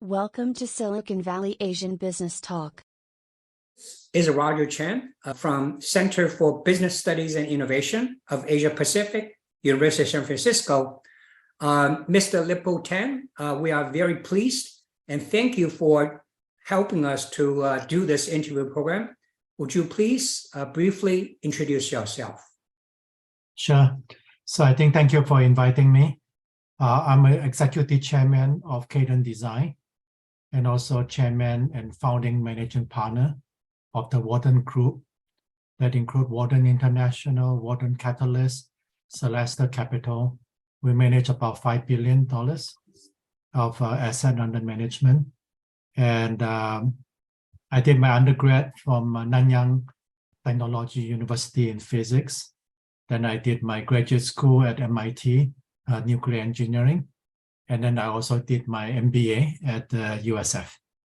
Welcome to Silicon Valley Asian Business Talk. Is Roger Chen from Center for Business Studies and Innovation of Asia Pacific, University of San Francisco. Mr. Lip-Bu Tan, we are very pleased and thank you for helping us to do this interview program. Would you please briefly introduce yourself? Sure. So I think thank you for inviting me. I'm an executive chairman of Cadence Design and also chairman and founding managing partner of the Walden Group that include Walden International, Walden Catalyst, Celesta Capital. We manage about $5 billion of asset under management. And I did my undergrad from Nanyang Technology University in physics. Then I did my graduate school at MIT, nuclear engineering. And then I also did my MBA at USF.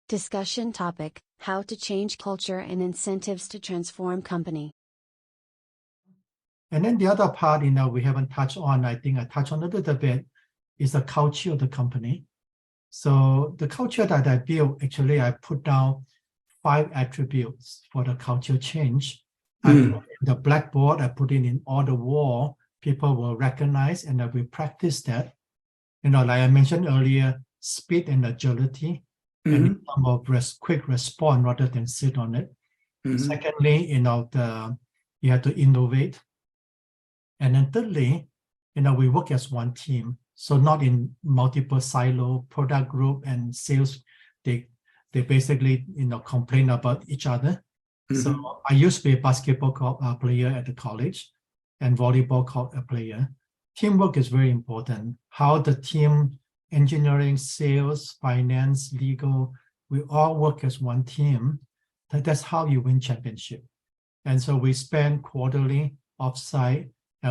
Discussion topic: how to change culture and incentives to transform company. And then the other part, we haven't touched on, I think I touched on a little bit, is the culture of the company. So the culture that I built, actually, I put down 5 attributes for the culture change. I put in the blackboard, I put it in all the wall, people will recognize, and we practice that. Like I mentioned earlier, speed and agility, and in terms of quick response rather than sit on it. Secondly, you have to innovate. And then thirdly, we work as one team. So not in multiple silo, product group and sales, they basically, complain about each other. So I used to be a basketball player at the college and volleyball player. Teamwork is very important. How the team, engineering, sales, finance, legal, we all work as one team. That's how you win championship. And so we spend quarterly offsite,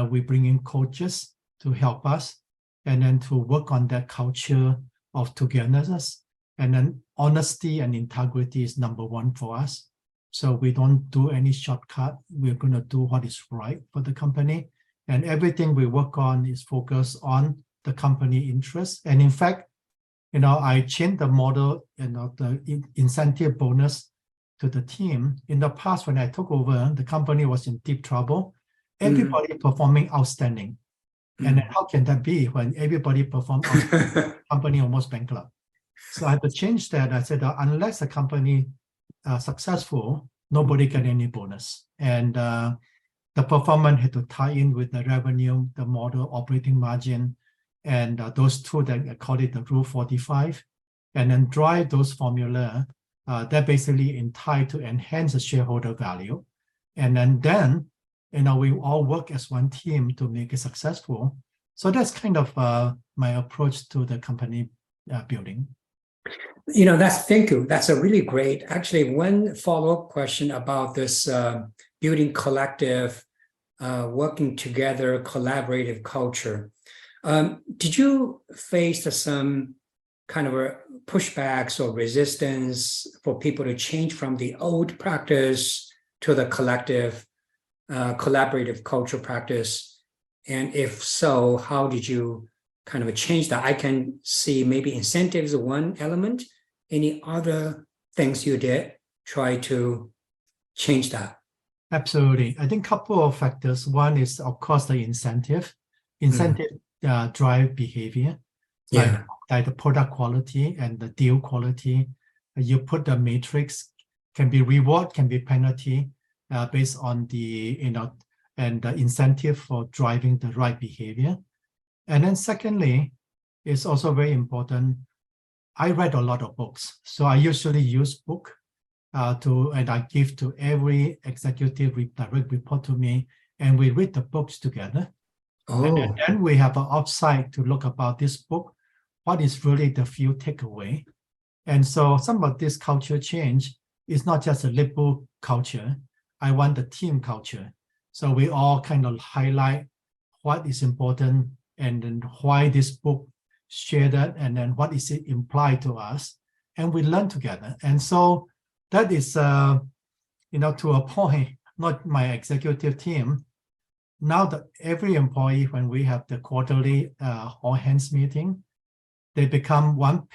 we bring in coaches to help us, and then to work on that culture of togetherness. And then honesty and integrity is number 1 for us. So we don't do any shortcut. We're going to do what is right for the company. And everything we work on is focused on the company interest. And in fact, I changed the model, the incentive bonus to the team. In the past, when I took over, the company was in deep trouble. Everybody performing outstanding. And then how can that be when everybody performs outstanding? Company almost bankrupt. So I had to change that. I said, unless the company successful, nobody get any bonus. And the performance had to tie in with the revenue, the model, operating margin, and those two that I call it the Rule 45, and then drive those formula that basically in tie to enhance the shareholder value. And then we all work as one team to make it successful. So that's kind of my approach to the company building. Thank you. That's a really great, actually, one follow-up question about this building collective, working together, collaborative culture. Did you face some kind of pushbacks or resistance for people to change from the old practice to the collective, collaborative culture practice? And if so, how did you kind of change that? I can see maybe incentives one element. Any other things you did try to change that? Absolutely. I think a couple of factors. One is, of course, the incentive. Drive behavior. Like the product quality and the deal quality. You put the matrix, can be reward, can be penalty, based on the, and the incentive for driving the right behavior. And then secondly, it's also very important. I read a lot of books. So I usually use book and I give to every executive direct report to me, and we read the books together. And then we have an offsite to look about this book. What is really the few takeaway? And so some of this culture change is not just a Lip-Bu culture. I want the team culture. So we all kind of highlight what is important and then why this book share that, and then what is it implied to us, and we learn together. And so that is, to a point, not my executive team. Now that every employee, when we have the quarterly all hands meeting, they become one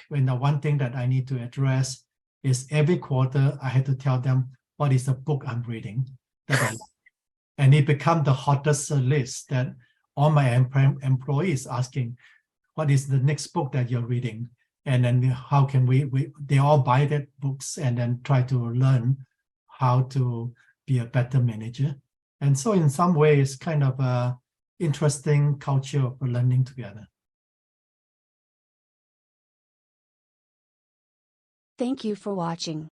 thing that I need to address is every quarter I had to tell them what is the book I'm reading that I like. And it become the hottest list that all my employees asking, what is the next book that you're reading? And then how can they all buy that books and then try to learn how to be a better manager. And so in some ways, kind of a interesting culture of learning together. Thank you for watching.